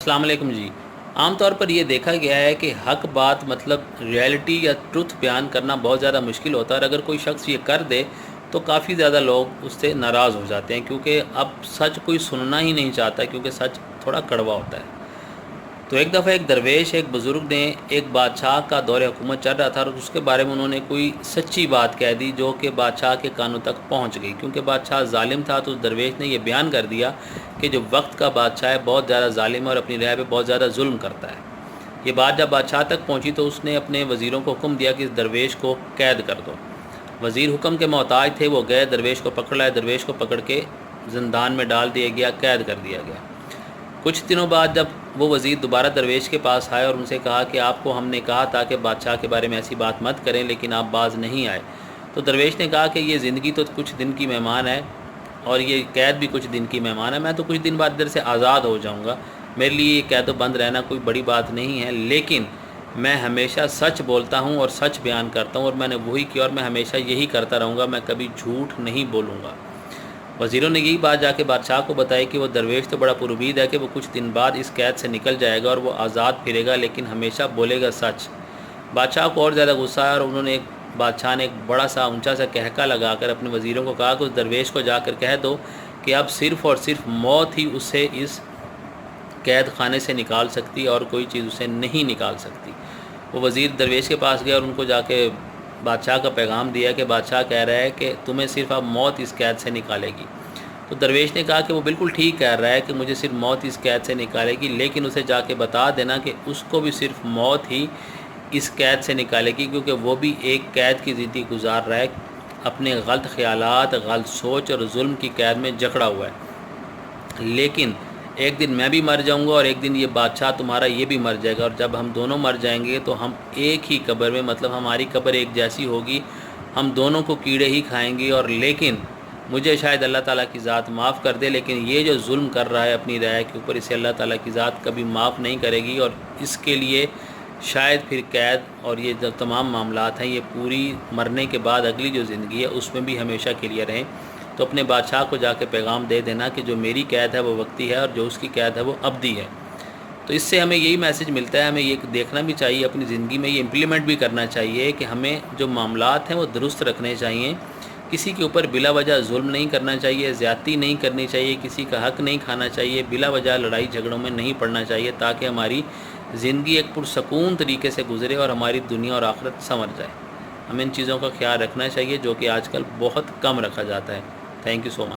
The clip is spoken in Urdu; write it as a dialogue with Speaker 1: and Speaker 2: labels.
Speaker 1: السلام علیکم جی۔ عام طور پر یہ دیکھا گیا ہے کہ حق بات مطلب ریئلٹی یا ٹروتھ بیان کرنا بہت زیادہ مشکل ہوتا ہے، اور اگر کوئی شخص یہ کر دے تو کافی زیادہ لوگ اس سے ناراض ہو جاتے ہیں، کیونکہ اب سچ کوئی سننا ہی نہیں چاہتا، کیونکہ سچ تھوڑا کڑوا ہوتا ہے۔ تو ایک دفعہ ایک درویش ایک بزرگ نے ایک بادشاہ کا دور حکومت چل رہا تھا، اور اس کے بارے میں انہوں نے کوئی سچی بات کہہ دی جو کہ بادشاہ کے کانوں تک پہنچ گئی۔ کیونکہ بادشاہ ظالم تھا تو اس درویش نے یہ بیان کر دیا کہ جو وقت کا بادشاہ ہے بہت زیادہ ظالم ہے اور اپنی رعایا پہ بہت زیادہ ظلم کرتا ہے۔ یہ بات جب بادشاہ تک پہنچی تو اس نے اپنے وزیروں کو حکم دیا کہ اس درویش کو قید کر دو۔ وزیر حکم کے محتاج تھے، وہ گئے، درویش کو پکڑ لائے، درویش کو پکڑ کے زندان میں ڈال دیا گیا، قید کر دیا گیا۔ کچھ دنوں بعد جب وہ وزیر دوبارہ درویش کے پاس آئے اور ان سے کہا کہ آپ کو ہم نے کہا تھا کہ بادشاہ کے بارے میں ایسی بات مت کریں، لیکن آپ باز نہیں آئے، تو درویش نے کہا کہ یہ زندگی تو کچھ دن کی مہمان ہے، اور یہ قید بھی کچھ دن کی مہمان ہے، میں تو کچھ دن بعد ادھر سے آزاد ہو جاؤں گا، میرے لیے یہ قید و بند رہنا کوئی بڑی بات نہیں ہے، لیکن میں ہمیشہ سچ بولتا ہوں اور سچ بیان کرتا ہوں، اور میں نے وہی کیا، اور میں ہمیشہ یہی کرتا رہوں گا، میں کبھی جھوٹ نہیں بولوں گا۔ وزیروں نے یہی بات جا کے بادشاہ کو بتائی کہ وہ درویش تو بڑا پر امید ہے کہ وہ کچھ دن بعد اس قید سے نکل جائے گا اور وہ آزاد پھرے گا، لیکن ہمیشہ بولے گا سچ۔ بادشاہ کو اور زیادہ غصہ آیا، اور بادشاہ نے ایک بڑا سا اونچا سا کہکا لگا کر اپنے وزیروں کو کہا کہ اس درویش کو جا کر کہہ دو کہ اب صرف اور صرف موت ہی اسے اس قید خانے سے نکال سکتی، اور کوئی چیز اسے نہیں نکال سکتی۔ وہ وزیر درویش کے پاس گیا اور ان کو جا کے بادشاہ کا پیغام دیا کہ بادشاہ کہہ رہا ہے کہ تمہیں صرف اب موت اس قید سے نکالے گی۔ تو درویش نے کہا کہ وہ بالکل ٹھیک کہہ رہا ہے کہ مجھے صرف موت اس قید سے نکالے گی، لیکن اسے جا کے بتا دینا کہ اس کو بھی صرف موت ہی اس قید سے نکالے گی، کیونکہ وہ بھی ایک قید کی زندگی گزار رہا ہے، اپنے غلط خیالات، غلط سوچ اور ظلم کی قید میں جکڑا ہوا ہے، لیکن ایک دن میں بھی مر جاؤں گا، اور ایک دن یہ بادشاہ تمہارا یہ بھی مر جائے گا، اور جب ہم دونوں مر جائیں گے تو ہم ایک ہی قبر میں، مطلب ہماری قبر ایک جیسی ہوگی، ہم دونوں کو کیڑے ہی کھائیں گے، اور لیکن مجھے شاید اللہ تعالیٰ کی ذات معاف کر دے، لیکن یہ جو ظلم کر رہا ہے اپنی رعایا کے اوپر، اسے اللہ تعالیٰ کی ذات کبھی معاف نہیں کرے گی، اور اس کے لیے شاید پھر قید اور یہ جو تمام معاملات ہیں یہ پوری مرنے کے بعد اگلی جو زندگی ہے اس میں بھی ہمیشہ کے لیے رہیں۔ تو اپنے بادشاہ کو جا کے پیغام دے دینا کہ جو میری قید ہے وہ وقتی ہے، اور جو اس کی قید ہے وہ ابدی ہے۔ تو اس سے ہمیں یہی میسج ملتا ہے، ہمیں یہ دیکھنا بھی چاہیے، اپنی زندگی میں یہ امپلیمنٹ بھی کرنا چاہیے کہ ہمیں جو معاملات ہیں وہ درست رکھنے چاہیے، کسی کے اوپر بلا وجہ ظلم نہیں کرنا چاہیے، زیادتی نہیں کرنی چاہیے، کسی کا حق نہیں کھانا چاہیے، بلا وجہ لڑائی جھگڑوں میں نہیں پڑنا چاہیے، تاکہ ہماری زندگی ایک پرسکون طریقے سے گزرے اور ہماری دنیا اور آخرت سنور جائے۔ ہمیں ان چیزوں کا خیال رکھنا چاہیے جو کہ آج کل بہت کم رکھا جاتا ہے۔ Thank you so much.